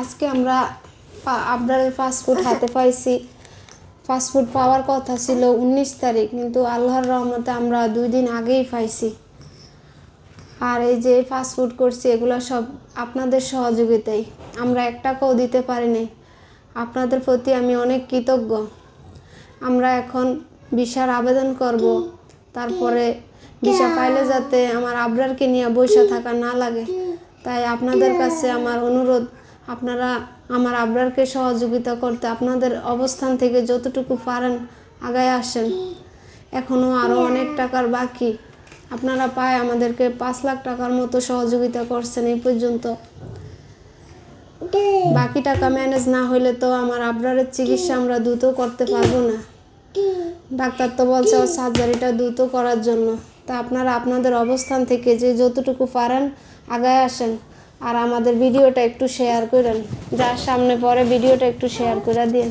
আজকে আমরা আবরারের পাসপোর্ট হাতে পাইছি। পাসপোর্ট পাওয়ার কথা ছিল 19 তারিখ, কিন্তু আল্লাহর রহমতে আমরা 2 দিন আগেই পাইছি। আর এই যে পাসপোর্ট করছি এগুলো সব আপনাদের সহযোগিতায়, আমরা 1 টাকাও দিতে পারিনি। আপনাদের প্রতি আমি অনেক কৃতজ্ঞ। আমরা এখন ভিসার আবেদন করব, তারপরে ভিসা পাইলে যাতে আমার আবরারকে নিয়ে বসে থাকা না লাগে। তাই আপনাদের কাছে আমার অনুরোধ, আপনারা আমার আবরারকে সহযোগিতা করতে আপনাদের অবস্থান থেকে যতটুকু পারেন আগায় আসেন। এখনও আরও অনেক টাকার বাকি। আপনারা পায় আমাদেরকে 5 লাখ টাকার মতো সহযোগিতা করছেন এই পর্যন্ত। বাকি টাকা ম্যানেজ না হইলে তো আমার আবরারের চিকিৎসা আমরা দ্রুত করতে পারবো না। ডাক্তার তো বলছে সার্জারিটা দ্রুত করার জন্য। তা আপনারা আপনাদের অবস্থান থেকে যে যতটুকু পারেন আগায় আসেন। আর আমাদের ভিডিওটা একটু শেয়ার করেন, যার সামনে পরে ভিডিওটা একটু শেয়ার করে দিন।